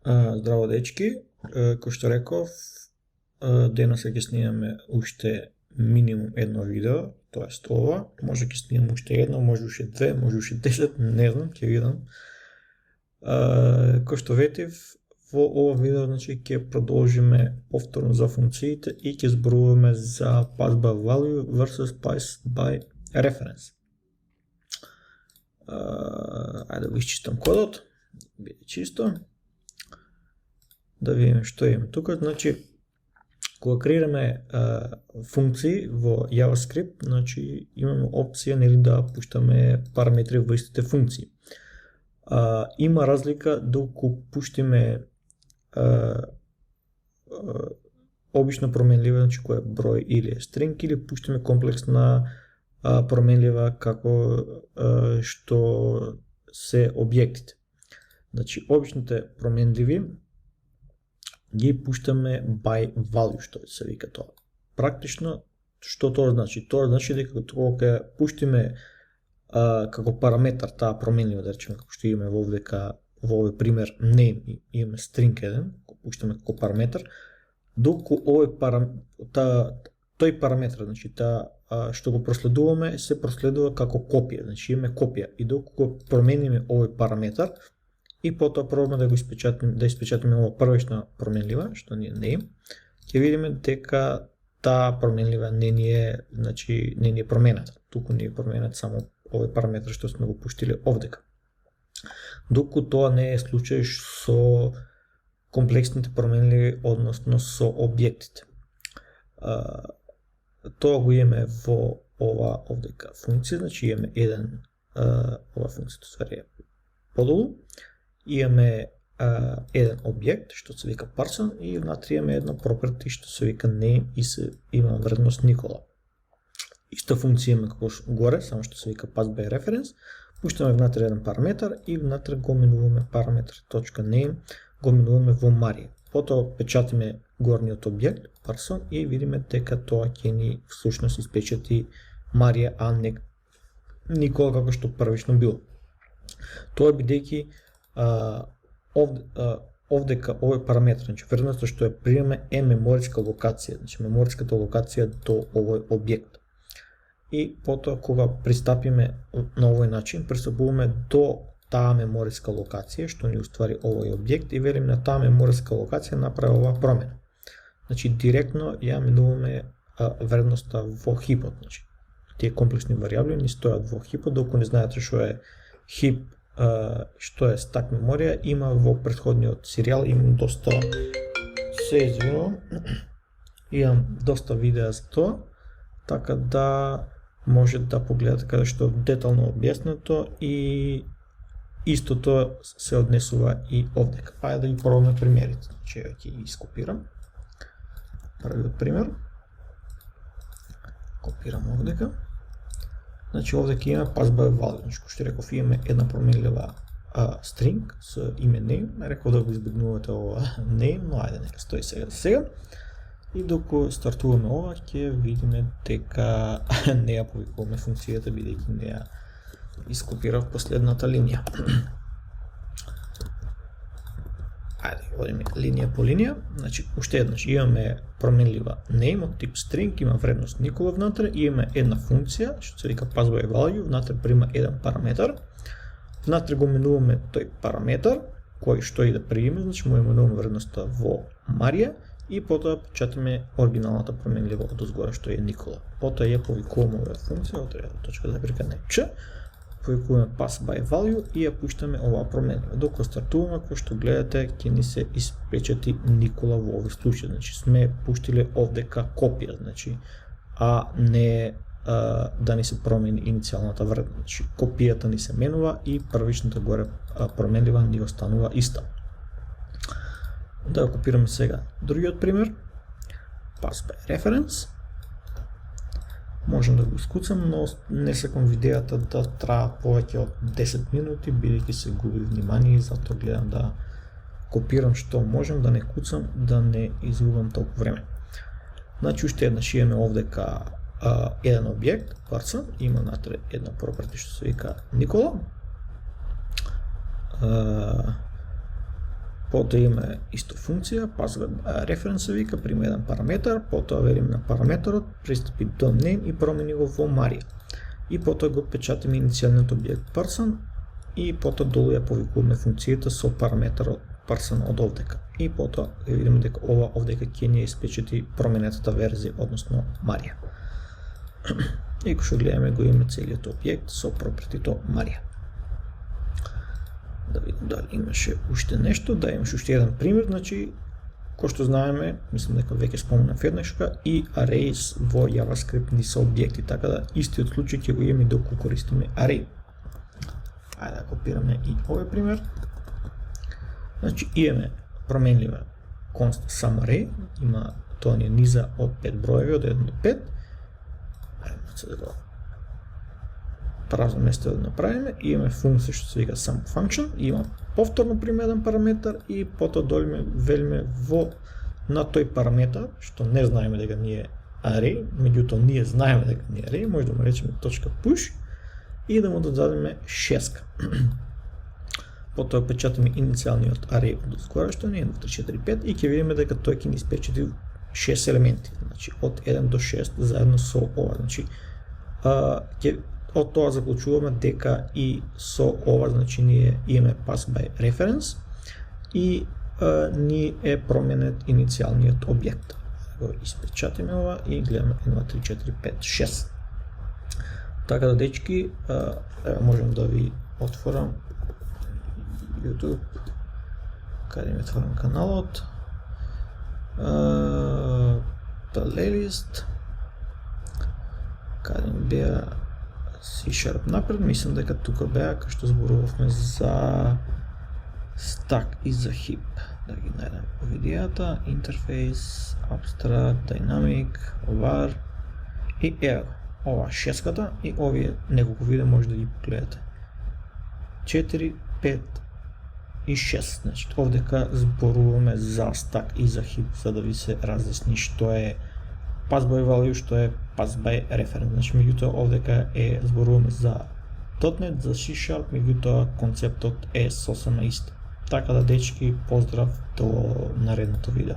Здраво, дечки, кој што реков, денес ќе снимаме уште минимум едно видео, тоест ова, може ќе снимам уште едно, може уште две, може уште 10, не знам, ќе видам. Кој што ветив, во ова видео ќе продолжиме повторно за функциите и ќе зборуваме за pass by value versus pass by reference. Ајде да го исчистам кодот, биде чисто. Да видиме што имаме тука. Значи, кога креираме функции во JavaScript, значи имаме опција нели да пуштаме параметри во истите функции. Има разлика доколку пуштиме обично променлива, значи кој е број или е стринг, или пуштиме комплексна променлива како што се објектите. Значи, обичните променливи ги пуштаме by value, што се вика тоа. Практично, што тоа значи? Тоа значи дека кога пуштиме како параметар таа променлива, да речеме како што имаме вовдека во овој пример name, имаме string 1, го пуштаме како параметар, доколку тој параметар, значи што го проследуваме, се проследува како копија, значи имаме копија, и доколку промениме овој параметар и потоа пробаме да испечатиме ова првична променлива, што ни е name, ќе видиме дека таа променлива не ни е промената, туку ни е променат само овој параметар што сме го пуштиле овдека. Доколку тоа не е случај со комплексните променливи, односно со објектите. Тоа го имаме во ова овдека функција, значи имаме ова функција ствари е подолу, имаме еден објект што се вика person и внатре имаме едно property што се вика name и има вредност Никола. Иста функција имаме како горе, само што се вика pass by reference, пуштаме внатре еден параметар и внатре го менуваме parameter.name, го менуваме во Марија. Потоа печатиме горниот објект person и видиме дека тоа ќе ни всушност испечати Марија, а не Никола како што првично било. Тоа бидејќи овдека овој параметар, значи вредноста што ја примаме е мемориска локација, значи мемориската локација до овој објект. И потоа кога пристапиме на овој начин, пристапуваме до таа мемориска локација што ни уствари овој објект и велиме на таа мемориска локација направи оваа промена. Значи директно ја менуваме вредноста во хипот, значи тие комплексни варијабли ни стојат во хипот, доколку не знаете што е хип, што е стак меморија, има во претходниот серијал, имам доста, се извинувам, имам доста видеа за тоа, така да може да погледате каде што детално објаснето и истото се однесува и овдека. Ајде да ги пробаме примерите. Значи ќе ги ископирам. Првиот пример. Копирам овдека. Значи овдека имаме pass by value, значи кој што реков имаме една променлива string со име name, реков да го избегнувате ова name, но ајде нека стои сега. И докато стартуваме ова, ќе видиме дека не ја повикуваме функцијата, бидејќи не ја ископирав последната линија. Ајде, одиме линија по линија. Значи, уште еднаш имаме променлива name од тип string, има вредност Никола внатре и имаме една функција, што се вика pass by value, внатре прима еден параметар. Внатре го менуваме тој параметар, кој што и да приме, значи му менуваме вредноста во Марија и потоа печатаме оригиналната променлива од озгоре што е Никола. Потоа ја повикуваме оваа функција, од точка да прикане ч, повикуваме pass by value и ја пуштаме оваа променлива. Докато стартуваме, кој што гледате, ќе ни се испечати Никола во овој случај. Значи сме пуштиле овдека копија, значи, а не да ни се промени иницијалната вредност. Значи копијата ни се менува и првичната горе променлива ни останува иста. Да го копираме сега другиот пример. Pass by reference. Можам да го искуцам, но не сакам видеата да трае повеќе од 10 минути, бидејќи се губи внимание и затоа гледам да копирам што можам, да не куцам, да не изгубам толку време. Значи уште еднаш имаме овдека еден објект, person, има внатре една property што се вика Никола. потоа имаме исто функција, password reference се вика, прима еден параметар, потоа велиме на параметарот, пристапи до name и промени го во Марија. И потоа го печатиме иницијалниот објект person и потоа долу ја повикуваме функцијата со параметарот person од овдека. И потоа ја видиме дека ова овдека ќе ни испечати променетата верзија, односно Марија. И кога што гледаме го имаме целиот објект со пропретито Марија. Да видим дали имаше уште нешто, да имаше уште еден пример, значи, кој што знаеме, мислам дека веќе спомнав еднашка, и arrays во JavaScript не се објекти, така да истиот случај ќе го имаме доколку користиме array. Ајде да копираме и овој пример. Значи, имаме променлива const sumArray, има тоа ни е низа од 5 броеви, од 1 до 5. Ајде да го празно место да направиме, и имаме функција што се вика sumFunction, и има повторно приме еден параметар и потоа долиме велиме во на тој параметар, што не знаеме дека ни е array, меѓутоа ние знаеме дека ни е array, може да му речеме .push и да му додадеме 6. Потоа печатаме иницијалниот array од скоро што ни е 1, 2, 3, 4, 5 и ќе видиме дека тој ќе ни испечати 6 елементи, значи од 1 до 6 заедно со ова, значи од тоа заклучуваме дека и со ова, значи ние имаме pass by reference и ни е променет иницијалниот објект. Го испечатиме ова и гледаме 1, 2, 3, 4, 5, 6. Така да, дечки, можем да ви отворам YouTube, каде ми отворам каналот, playlist, каде ми беа C# напред, мислам дека тука беа кај што зборувавме за stack и за heap. Да ги најдем по видеята, interface, abstract, dynamic, var и ево, ова 6-ката и овие неколку видеа може да ги погледате. 4, 5 и 6, значи овдека зборуваме за stack и за heap, за да ви се разјасни што е pass by value, што е pass by reference. Значи, меѓутоа овдека зборуваме за .NET, за C#, меѓутоа концептот е сосема ист. Така да, дечки, поздрав до наредното видео.